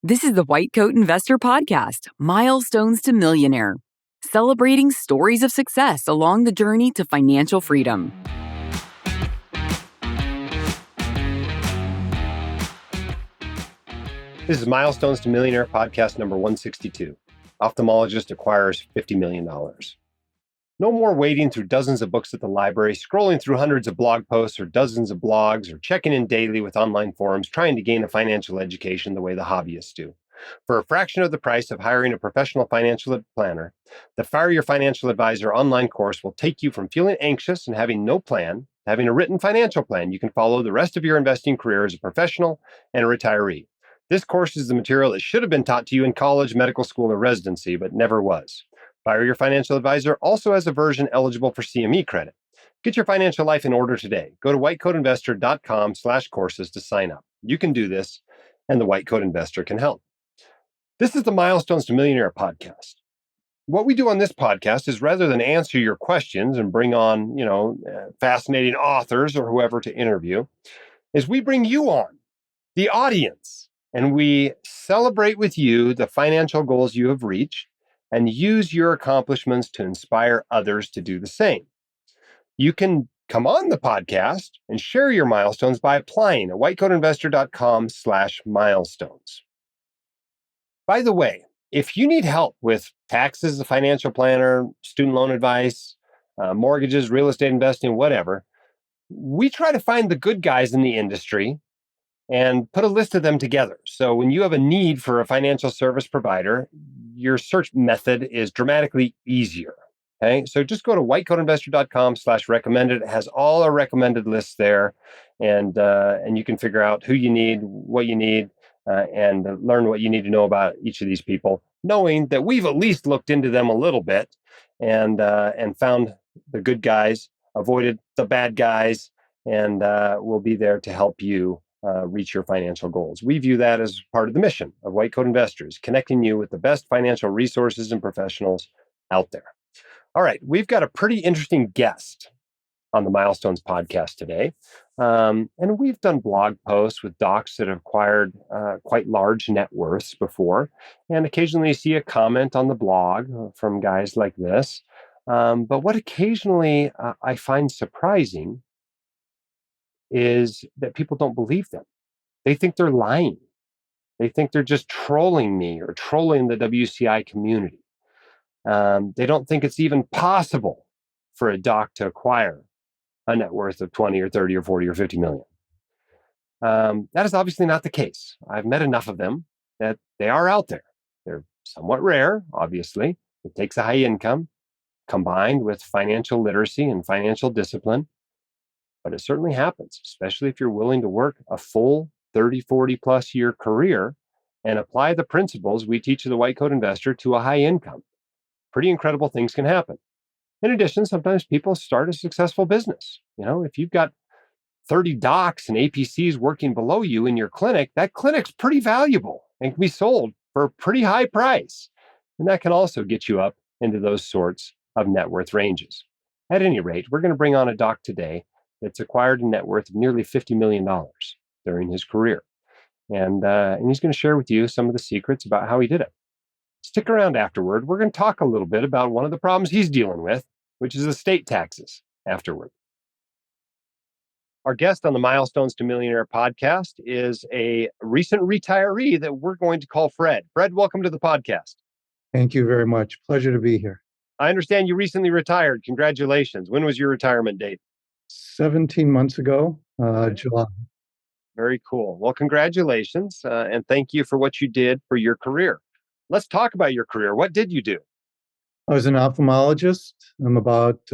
This is the White Coat Investor Podcast, Milestones to Millionaire, celebrating stories of success along the journey to financial freedom. This is Milestones to Millionaire Podcast number 162. Ophthalmologist acquires $50 million. No more wading through dozens of books at the library, scrolling through hundreds of blog posts or dozens of blogs, or checking in daily with online forums trying to gain a financial education the way the hobbyists do. For a fraction of the price of hiring a professional financial planner, the Fire Your Financial Advisor online course will take you from feeling anxious and having no plan to having a written financial plan you can follow the rest of your investing career as a professional and a retiree. This course is the material that should have been taught to you in college, medical school, or residency, but never was. Fire Your Financial Advisor also has a version eligible for CME credit. Get your financial life in order today. Go to whitecoatinvestor.com/courses to sign up. You can do this, and the White Coat Investor can help. This is the Milestones to Millionaire podcast. What we do on this podcast is, rather than answer your questions and bring on, fascinating authors or whoever to interview, is we bring you on, the audience, and we celebrate with you the financial goals you have reached and use your accomplishments to inspire others to do the same. You can come on the podcast and share your milestones by applying at whitecoatinvestor.com/milestones. By the way, if you need help with taxes, a financial planner, student loan advice, mortgages, real estate investing, whatever, we try to find the good guys in the industry and put a list of them together. So when you have a need for a financial service provider, your search method is dramatically easier. Okay, so just go to whitecoatinvestor.com/recommended. It has all our recommended lists there, and you can figure out who you need, what you need, and learn what you need to know about each of these people, knowing that we've at least looked into them a little bit and found the good guys, avoided the bad guys, and we'll be there to help you reach your financial goals. We view that as part of the mission of White Coat Investors, connecting you with the best financial resources and professionals out there. All right, we've got a pretty interesting guest on the Milestones podcast today. And we've done blog posts with docs that have acquired quite large net worths before. And occasionally you see a comment on the blog from guys like this. But what occasionally I find surprising is that people don't believe them. They think they're lying. They think they're just trolling me or trolling the WCI community. They don't think it's even possible for a doc to acquire a net worth of 20 or 30 or 40 or 50 million. That is obviously not the case. I've met enough of them that they are out there. They're somewhat rare, obviously. It takes a high income combined with financial literacy and financial discipline. But it certainly happens, especially if you're willing to work a full 30, 40 plus year career and apply the principles we teach the White Coat Investor to a high income. Pretty incredible things can happen. In addition, sometimes people start a successful business. If you've got 30 docs and APCs working below you in your clinic, that clinic's pretty valuable and can be sold for a pretty high price. And that can also get you up into those sorts of net worth ranges. At any rate, we're going to bring on a doc today that's acquired a net worth of nearly $50 million during his career. And he's going to share with you some of the secrets about how he did it. Stick around afterward. We're going to talk a little bit about one of the problems he's dealing with, which is estate taxes, afterward. Our guest on the Milestones to Millionaire podcast is a recent retiree that we're going to call Fred. Fred, welcome to the podcast. Thank you very much. Pleasure to be here. I understand you recently retired. Congratulations. When was your retirement date? 17 months ago, July. Very cool. Well, congratulations, and thank you for what you did for your career. Let's talk about your career. What did you do? I was an ophthalmologist. I'm about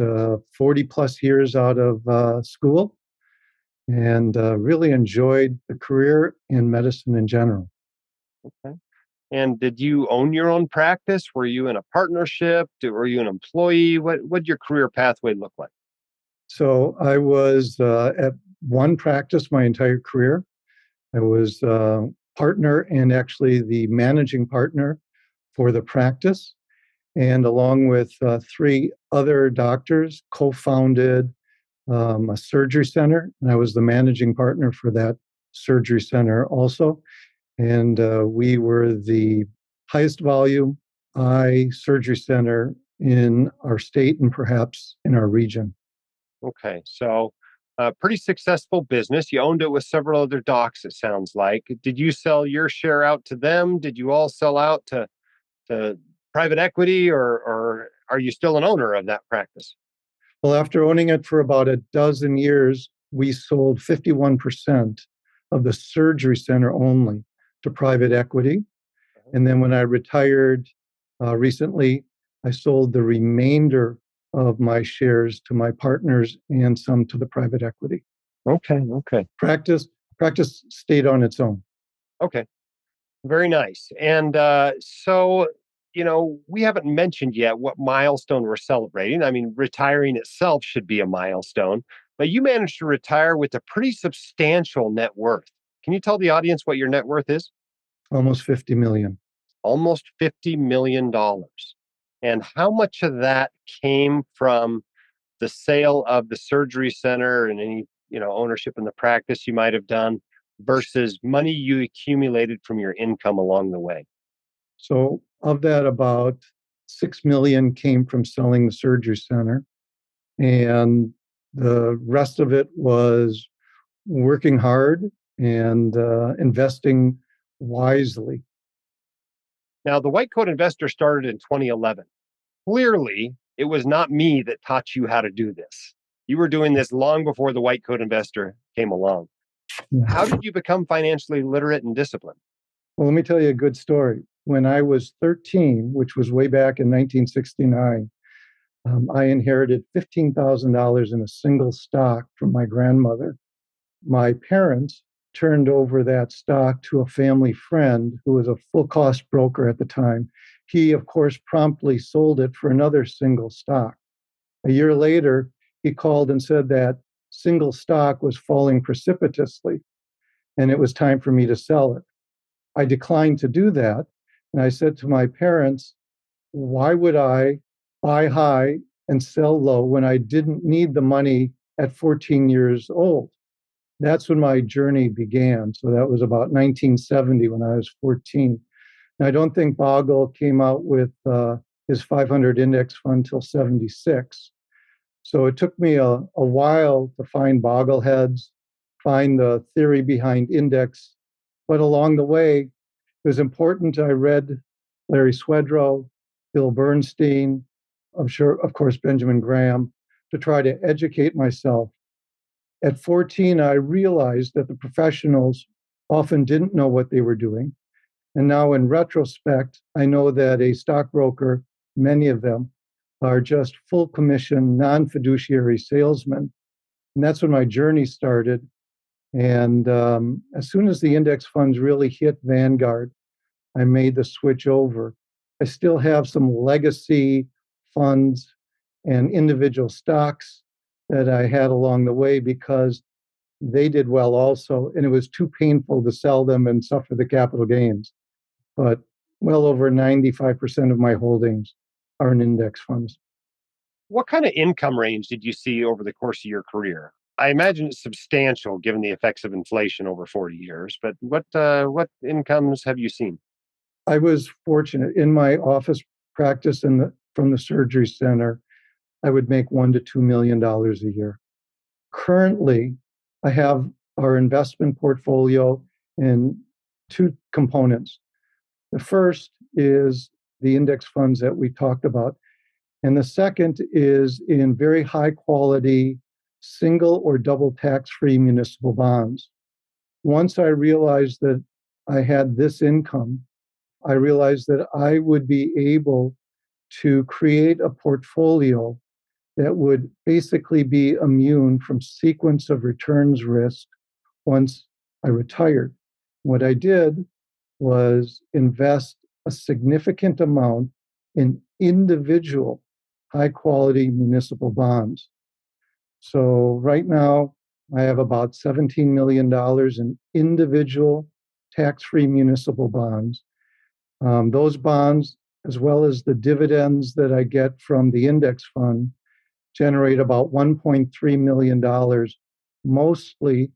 40 plus years out of school and really enjoyed the career in medicine in general. Okay. And did you own your own practice? Were you in a partnership? Were you an employee? What did your career pathway look like? So I was at one practice my entire career. I was partner and actually the managing partner for the practice. And along with three other doctors, co-founded a surgery center. And I was the managing partner for that surgery center also. And we were the highest volume eye surgery center in our state and perhaps in our region. Okay. So, pretty successful business. You owned it with several other docs, it sounds like. Did you sell your share out to them? Did you all sell out to private equity, or are you still an owner of that practice? Well, after owning it for about a dozen years, we sold 51% of the surgery center only to private equity. And then when I retired recently, I sold the remainder of my shares to my partners and some to the private equity. Okay. Okay. Practice practice stayed on its own. Okay. Very nice. And we haven't mentioned yet what milestone we're celebrating. I mean, retiring itself should be a milestone, but you managed to retire with a pretty substantial net worth. Can you tell the audience what your net worth is? Almost 50 million. Almost $50 million. And how much of that came from the sale of the surgery center and any, ownership in the practice you might have done versus money you accumulated from your income along the way? So of that, about 6 million came from selling the surgery center. And the rest of it was working hard and investing wisely. Now, the white coat investor started in 2011. Clearly, it was not me that taught you how to do this. You were doing this long before the white coat investor came along. How did you become financially literate and disciplined? Well, let me tell you a good story. When I was 13, which was way back in 1969, I inherited $15,000 in a single stock from my grandmother. My parents turned over that stock to a family friend who was a full cost broker at the time. He, of course, promptly sold it for another single stock. A year later, he called and said that single stock was falling precipitously and it was time for me to sell it. I declined to do that. And I said to my parents, why would I buy high and sell low when I didn't need the money at 14 years old? That's when my journey began. So that was about 1970 when I was 14. And I don't think Bogle came out with his 500 index fund till 76. So it took me a while to find Bogleheads, find the theory behind index. But along the way, it was important. I read Larry Swedroe, Bill Bernstein, I'm sure, of course, Benjamin Graham, to try to educate myself. At 14, I realized that the professionals often didn't know what they were doing. And now, in retrospect, I know that a stockbroker, many of them, are just full commission, non fiduciary salesmen. And that's when my journey started. And as soon as the index funds really hit Vanguard, I made the switch over. I still have some legacy funds and individual stocks that I had along the way because they did well also. And it was too painful to sell them and suffer the capital gains. But well over 95% of my holdings are in index funds. What kind of income range did you see over the course of your career? I imagine it's substantial given the effects of inflation over 40 years, but what incomes have you seen? I was fortunate in my office practice from the surgery center. I would make $1 to $2 million a year. Currently, I have our investment portfolio in two components. The first is the index funds that we talked about. And the second is in very high quality, single or double tax free municipal bonds. Once I realized that I had this income, I realized that I would be able to create a portfolio that would basically be immune from sequence of returns risk once I retired. What I did was invest a significant amount in individual high quality municipal bonds. So right now, I have about $17 million in individual tax-free municipal bonds. Those bonds, as well as the dividends that I get from the index fund, generate about $1.3 million, mostly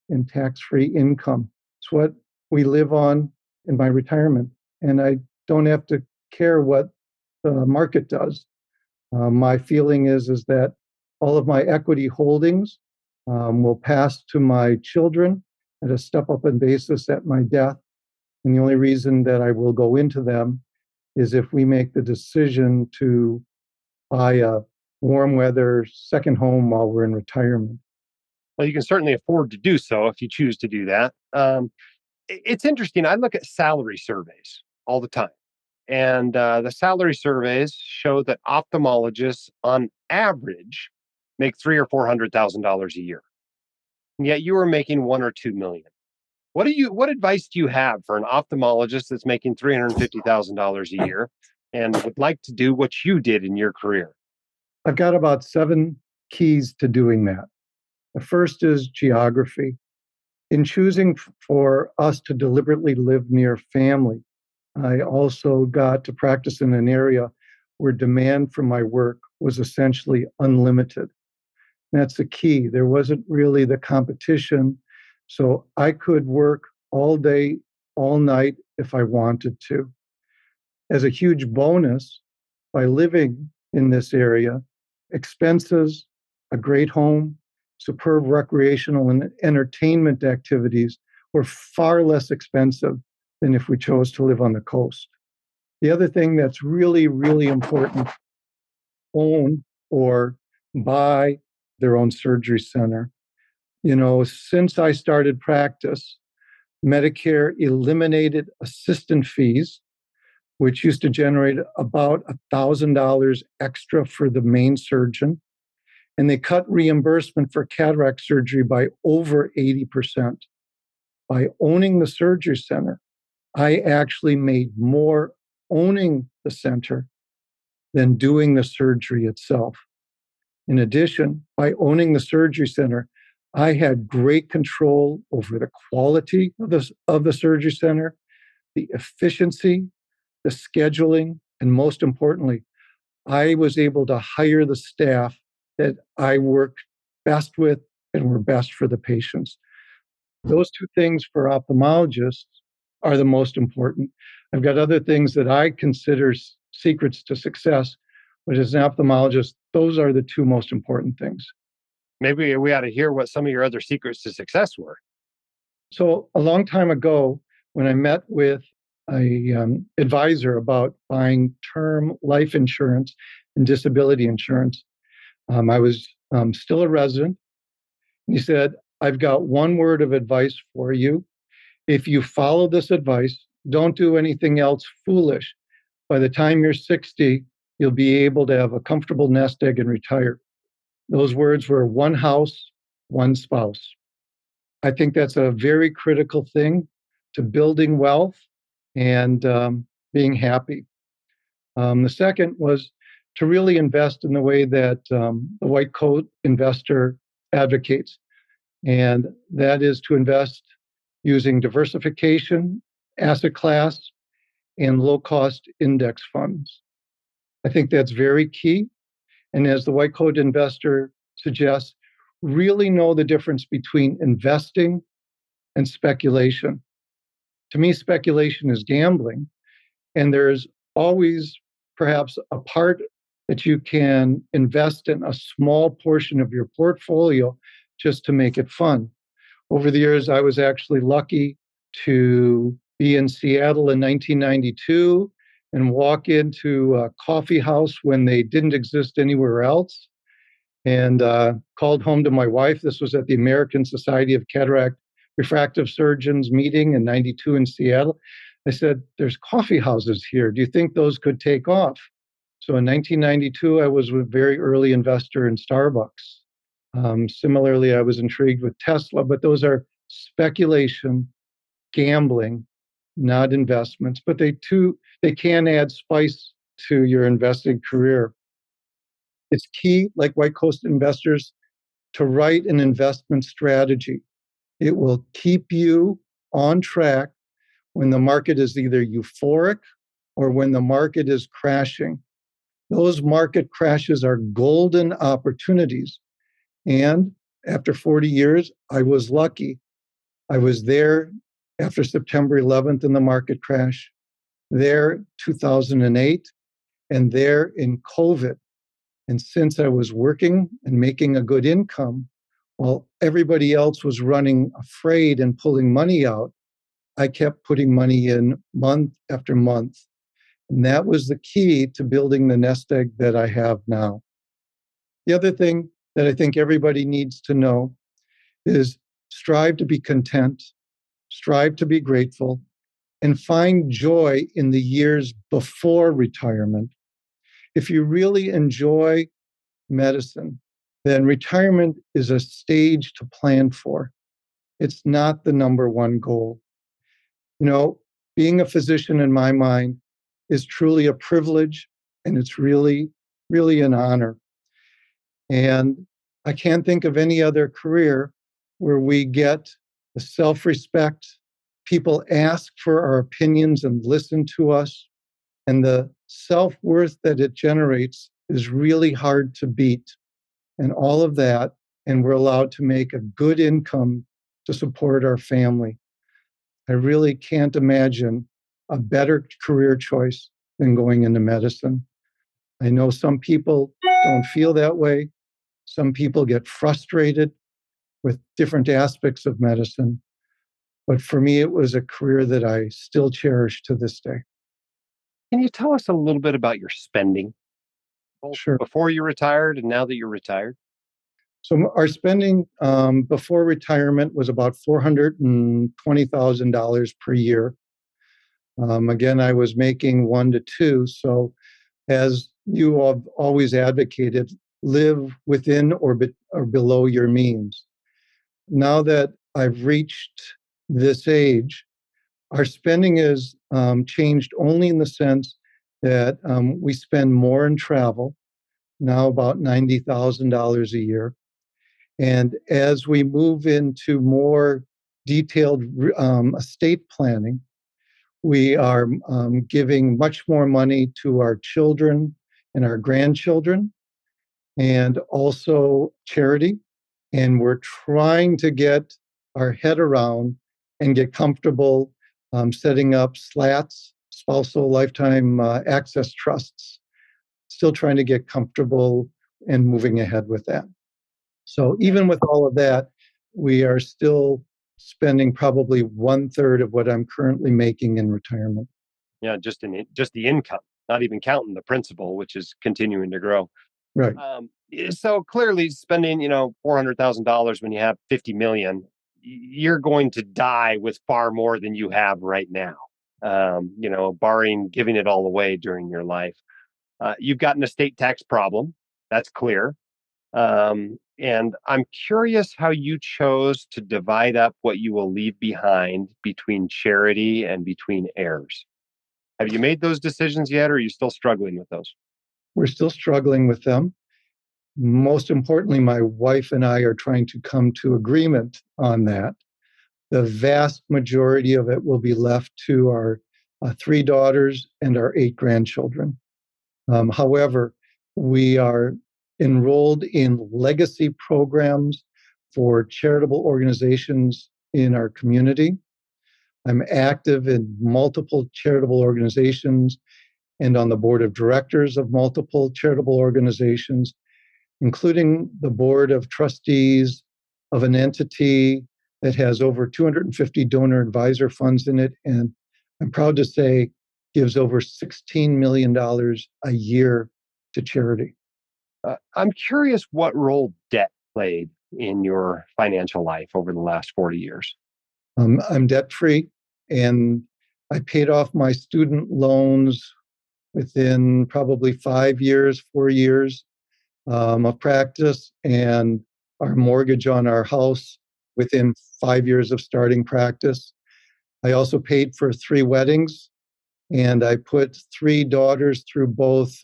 in tax-free income. It's what we live on in my retirement, and I don't have to care what the market does. My feeling is that all of my equity holdings will pass to my children at a step-up in basis at my death. And the only reason that I will go into them is if we make the decision to buy a warm weather second home while we're in retirement. Well, you can certainly afford to do so if you choose to do that. It's interesting. I look at salary surveys all the time. And the salary surveys show that ophthalmologists, on average, make $300,000 or $400,000 a year. And yet, you are making 1 or 2 million. What advice do you have for an ophthalmologist that's making $350,000 a year and would like to do what you did in your career? I've got about 7 keys to doing that. The first is geography. In choosing for us to deliberately live near family, I also got to practice in an area where demand for my work was essentially unlimited. That's the key. There wasn't really the competition, so I could work all day, all night if I wanted to. As a huge bonus, by living in this area, expenses, a great home, superb recreational and entertainment activities were far less expensive than if we chose to live on the coast. The other thing that's really, really important, own or buy their own surgery center. Since I started practice, Medicare eliminated assistant fees, which used to generate about $1,000 extra for the main surgeon. And they cut reimbursement for cataract surgery by over 80%. By owning the surgery center, I actually made more owning the center than doing the surgery itself. In addition, by owning the surgery center, I had great control over the quality of the surgery center, the efficiency, the scheduling, and most importantly, I was able to hire the staff that I worked best with and were best for the patients. Those 2 things for ophthalmologists are the most important. I've got other things that I consider secrets to success, but as an ophthalmologist, those are the 2 most important things. Maybe we ought to hear what some of your other secrets to success were. So a long time ago, when I met with a advisor about buying term life insurance and disability insurance, I was still a resident. And he said, I've got one word of advice for you. If you follow this advice, don't do anything else foolish. By the time you're 60, you'll be able to have a comfortable nest egg and retire. Those words were one house, one spouse. I think that's a very critical thing to building wealth and being happy. The second was to really invest in the way that the white coat investor advocates. And that is to invest using diversification, asset class, and low-cost index funds. I think that's very key. And as the white coat investor suggests, really know the difference between investing and speculation. To me, speculation is gambling, and there's always perhaps a part that you can invest in a small portion of your portfolio just to make it fun. Over the years, I was actually lucky to be in Seattle in 1992 and walk into a coffee house when they didn't exist anywhere else, and called home to my wife. This was at the American Society of Cataract Refractive Surgeons meeting in 92 in Seattle. I said, there's coffee houses here. Do you think those could take off? So in 1992, I was a very early investor in Starbucks. Similarly, I was intrigued with Tesla, but those are speculation, gambling, not investments, but they can add spice to your investing career. It's key, like white coat investors, to write an investment strategy. It will keep you on track when the market is either euphoric or when the market is crashing. Those market crashes are golden opportunities. And after 40 years, I was lucky. I was there after September 11th in the market crash, there 2008, and there in COVID. And since I was working and making a good income, while everybody else was running afraid and pulling money out, I kept putting money in month after month. And that was the key to building the nest egg that I have now. The other thing that I think everybody needs to know is strive to be content, strive to be grateful, and find joy in the years before retirement. If you really enjoy medicine, then retirement is a stage to plan for. It's not the number one goal. You know, being a physician in my mind is truly a privilege, and it's really, really an honor. And I can't think of any other career where we get the self respect. People ask for our opinions and listen to us. And the self worth that it generates is really hard to beat. And all of that. And we're allowed to make a good income to support our family. I really can't imagine a better career choice than going into medicine. I know some people don't feel that way. Some people get frustrated with different aspects of medicine. But for me, it was a career that I still cherish to this day. Can you tell us a little bit about your spending, both Sure. before you retired and now that you're retired? So our spending before retirement was about $420,000 per year. Again, I was making 1 to 2. So as you have always advocated, live within or below your means. Now that I've reached this age, our spending is changed only in the sense that we spend more in travel, now about $90,000 a year. And as we move into more detailed estate planning, we are giving much more money to our children and our grandchildren, and also charity. And we're trying to get our head around and get comfortable setting up SLATs, spousal lifetime access trusts. Still trying to get comfortable and moving ahead with that. So even with all of that, we are still spending probably 1/3 of what I'm currently making in retirement. Yeah, just the income, not even counting the principal, which is continuing to grow. Right. So clearly, spending $400,000 when you have 50 million, you're going to die with far more than you have right now. Barring giving it all away during your life. You've got an estate tax problem. That's clear. And I'm curious how you chose to divide up what you will leave behind between charity and between heirs. Have you made those decisions yet, or are you still struggling with those? We're still struggling with them. Most importantly, my wife and I are trying to come to agreement on that. The vast majority of it will be left to our 3 daughters and our 8 grandchildren. However, we are enrolled in legacy programs for charitable organizations in our community. I'm active in multiple charitable organizations and on the board of directors of multiple charitable organizations, including the board of trustees of an entity that has over 250 donor advisor funds in it. And I'm proud to say gives over $16 million a year to charity. I'm curious what role debt played in your financial life over the last 40 years. I'm debt free, and I paid off my student loans within probably 5 years, 4 years of practice, and our mortgage on our house within 5 years of starting practice. I also paid for 3 weddings, and I put 3 daughters through both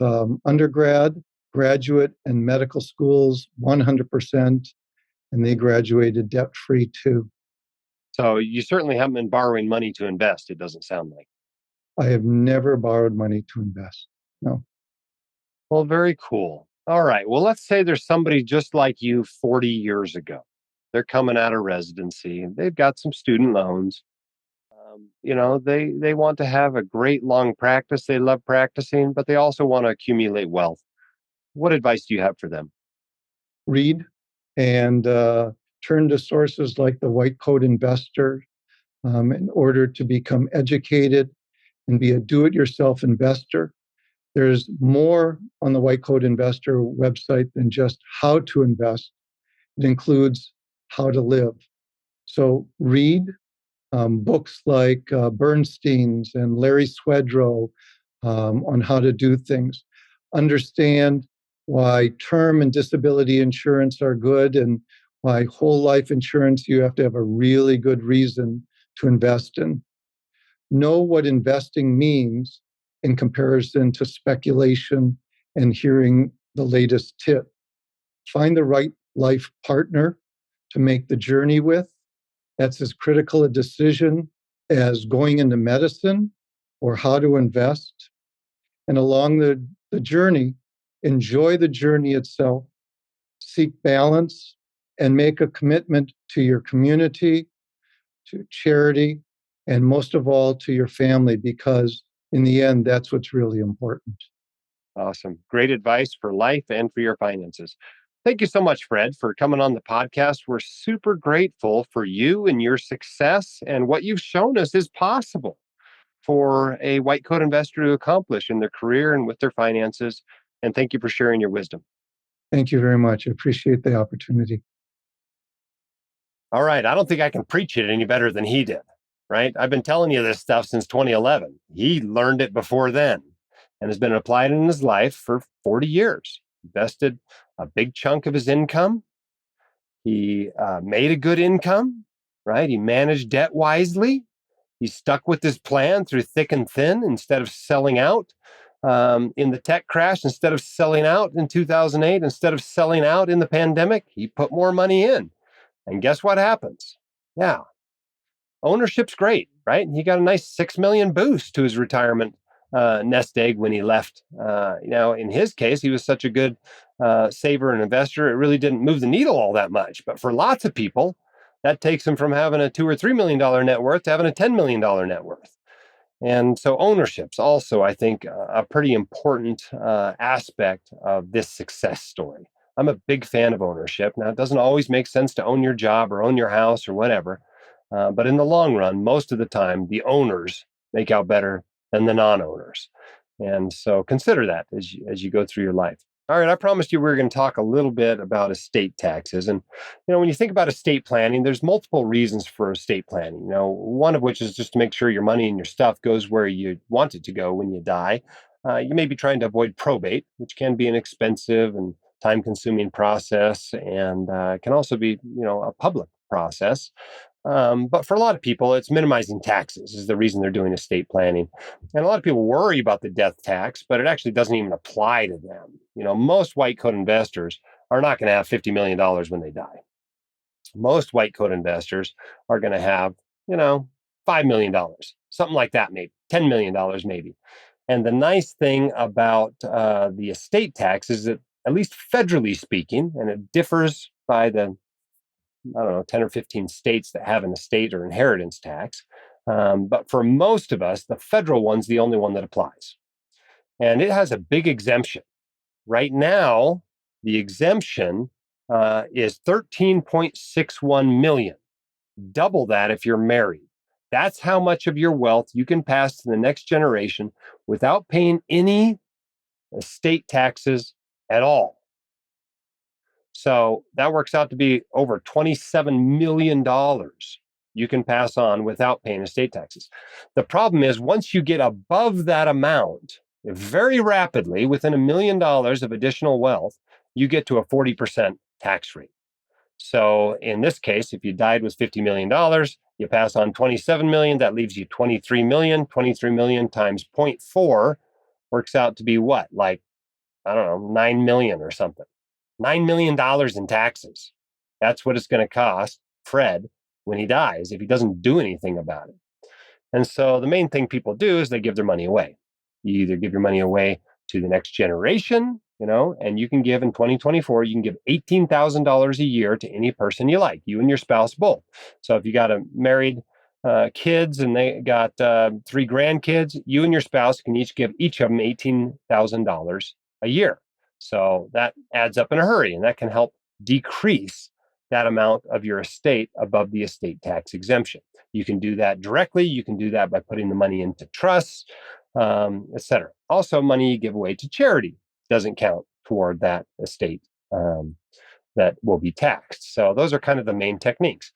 undergrad, graduate, and medical schools 100%, and they graduated debt-free too. So you certainly haven't been borrowing money to invest, it doesn't sound like. I have never borrowed money to invest. No. Well, very cool. All right. Well, let's say there's somebody just like you 40 years ago. They're coming out of residency and they've got some student loans. They want to have a great long practice. They love practicing, but they also want to accumulate wealth. What advice do you have for them? Read and turn to sources like the White Coat Investor in order to become educated and be a do-it-yourself investor. There's more on the White Coat Investor website than just how to invest. It includes how to live. So read books like Bernstein's and Larry Swedroe on how to do things. Understand why term and disability insurance are good and why whole life insurance you have to have a really good reason to invest in. Know what investing means in comparison to speculation and hearing the latest tip. Find the right life partner to make the journey with. That's as critical a decision as going into medicine or how to invest. And along the journey, enjoy the journey itself, seek balance, and make a commitment to your community, to charity, and most of all to your family, because in the end, that's what's really important. Awesome. Great advice for life and for your finances. Thank you so much, Fred, for coming on the podcast. We're super grateful for you and your success and what you've shown us is possible for a white coat investor to accomplish in their career and with their finances. And thank you for sharing your wisdom. Thank you very much. I appreciate the opportunity. All right. I don't think I can preach it any better than he did, right? I've been telling you this stuff since 2011. He learned it before then and has been applied in his life for 40 years. Invested a big chunk of his income. He made a good income, right? He managed debt wisely. He stuck with his plan through thick and thin instead of selling out in the tech crash, instead of selling out in 2008, instead of selling out in the pandemic. He put more money in. And guess what happens? Yeah, ownership's great, right? He got a nice 6 million boost to his retirement nest egg when he left. In his case, he was such a good saver and investor, it really didn't move the needle all that much. But for lots of people, that takes them from having a $2 or $3 million net worth to having a $10 million net worth. And so ownership's also, I think, a pretty important aspect of this success story. I'm a big fan of ownership. Now, it doesn't always make sense to own your job or own your house or whatever. But in the long run, most of the time, the owners make out better than the non-owners. And so consider that as you go through your life. All right, I promised you we were going to talk a little bit about estate taxes. And, when you think about estate planning, there's multiple reasons for estate planning. One of which is just to make sure your money and your stuff goes where you want it to go when you die. You may be trying to avoid probate, which can be an expensive and time-consuming process and can also be, a public process. But for a lot of people, it's minimizing taxes is the reason they're doing estate planning. And a lot of people worry about the death tax, but it actually doesn't even apply to them. Most white coat investors are not going to have $50 million when they die. Most white coat investors are going to have, $5 million, something like that, maybe $10 million, maybe. And the nice thing about the estate tax is that, at least federally speaking, and it differs by the 10 or 15 states that have an estate or inheritance tax. But for most of us, the federal one's the only one that applies. And it has a big exemption. Right now, the exemption is 13.61 million. Double that if you're married. That's how much of your wealth you can pass to the next generation without paying any estate taxes at all. So that works out to be over $27 million you can pass on without paying estate taxes. The problem is once you get above that amount, very rapidly, within $1 million of additional wealth, you get to a 40% tax rate. So in this case, if you died with $50 million, you pass on 27 million, that leaves you 23 million. 23 million times 0.4 works out to be what? Like, 9 million or something. $9 million in taxes. That's what it's going to cost Fred when he dies if he doesn't do anything about it. And so the main thing people do is they give their money away. You either give your money away to the next generation, and you can give in 2024, you can give $18,000 a year to any person you like, you and your spouse both. So if you got a married kids and they got 3 grandkids, you and your spouse can each give each of them $18,000 a year. So that adds up in a hurry, and that can help decrease that amount of your estate above the estate tax exemption. You can do that directly. You can do that by putting the money into trusts, etc. Also, money you give away to charity doesn't count toward that estate that will be taxed. So those are kind of the main techniques.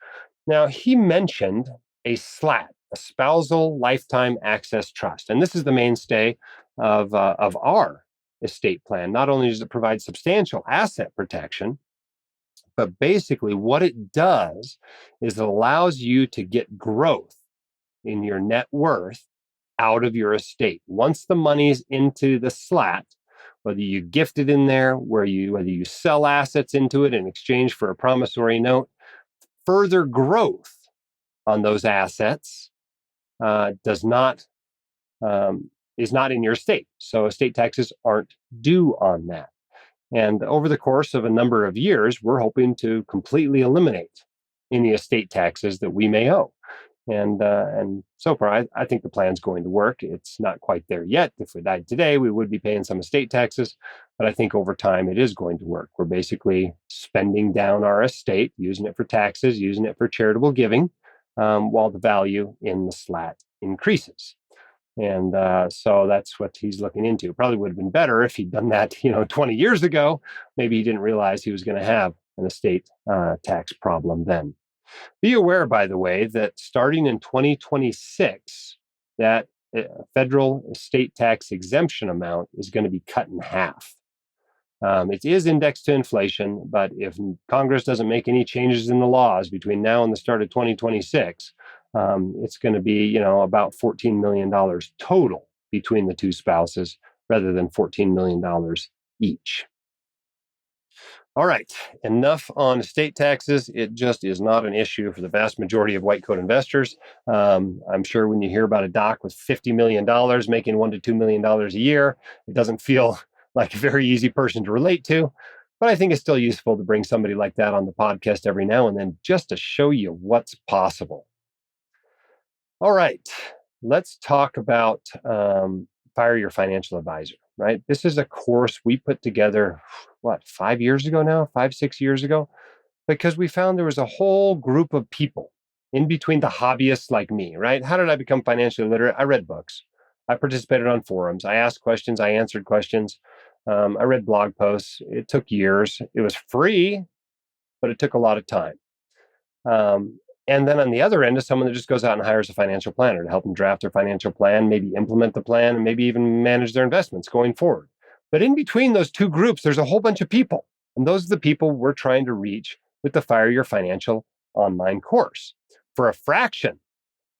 Now, he mentioned a SLAT, a spousal lifetime access trust. And this is the mainstay of our estate plan. Not only does it provide substantial asset protection, but basically what it does is it allows you to get growth in your net worth out of your estate. Once the money's into the SLAT, whether you gift it in there, whether you sell assets into it in exchange for a promissory note, further growth on those assets is not in your estate. So estate taxes aren't due on that. And over the course of a number of years, we're hoping to completely eliminate any estate taxes that we may owe. And so far, I think the plan's going to work. It's not quite there yet. If we died today, we would be paying some estate taxes, but I think over time it is going to work. We're basically spending down our estate, using it for taxes, using it for charitable giving, while the value in the SLAT increases. And so that's what he's looking into. Probably would have been better if he'd done that, 20 years ago. Maybe he didn't realize he was going to have an estate tax problem then. Be aware, by the way, that starting in 2026, that federal estate tax exemption amount is going to be cut in half. It is indexed to inflation, but if Congress doesn't make any changes in the laws between now and the start of 2026, it's going to be, about $14 million total between the two spouses rather than $14 million each. All right, enough on estate taxes. It just is not an issue for the vast majority of white coat investors. I'm sure when you hear about a doc with $50 million making $1 to $2 million a year, it doesn't feel like a very easy person to relate to. But I think it's still useful to bring somebody like that on the podcast every now and then just to show you what's possible. All right, let's talk about Fire Your Financial Advisor, right? This is a course we put together, 5 years ago now, 6 years ago, because we found there was a whole group of people in between the hobbyists like me, right? How did I become financially literate? I read books. I participated on forums. I asked questions. I answered questions. I read blog posts. It took years. It was free, but it took a lot of time. And then on the other end is someone that just goes out and hires a financial planner to help them draft their financial plan, maybe implement the plan, and maybe even manage their investments going forward. But in between those two groups, there's a whole bunch of people. And those are the people we're trying to reach with the Fire Your Financial online course. For a fraction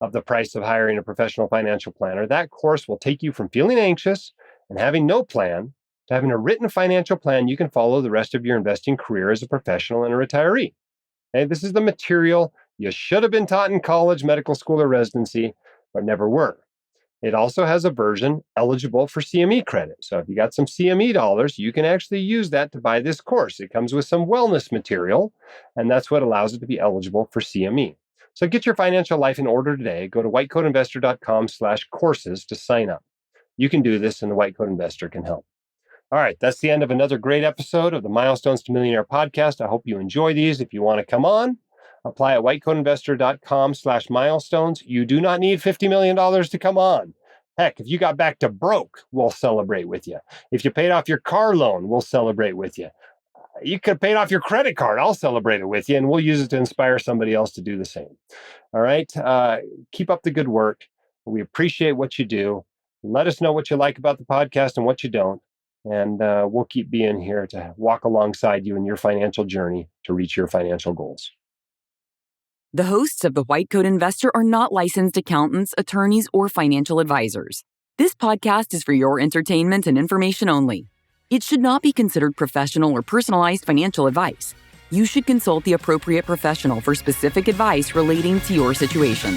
of the price of hiring a professional financial planner, that course will take you from feeling anxious and having no plan to having a written financial plan you can follow the rest of your investing career as a professional and a retiree. Okay, this is the material you should have been taught in college, medical school, or residency, but never were. It also has a version eligible for CME credit. So if you got some CME dollars, you can actually use that to buy this course. It comes with some wellness material, and that's what allows it to be eligible for CME. So get your financial life in order today. Go to whitecoatinvestor.com/courses to sign up. You can do this, and the White Coat Investor can help. All right, that's the end of another great episode of the Milestones to Millionaire podcast. I hope you enjoy these. If you want to come on, apply at whitecoatinvestor.com/milestones. You do not need $50 million to come on. Heck, if you got back to broke, we'll celebrate with you. If you paid off your car loan, we'll celebrate with you. You could have paid off your credit card. I'll celebrate it with you, and we'll use it to inspire somebody else to do the same. All right, keep up the good work. We appreciate what you do. Let us know what you like about the podcast and what you don't. And we'll keep being here to walk alongside you in your financial journey to reach your financial goals. The hosts of The White Coat Investor are not licensed accountants, attorneys, or financial advisors. This podcast is for your entertainment and information only. It should not be considered professional or personalized financial advice. You should consult the appropriate professional for specific advice relating to your situation.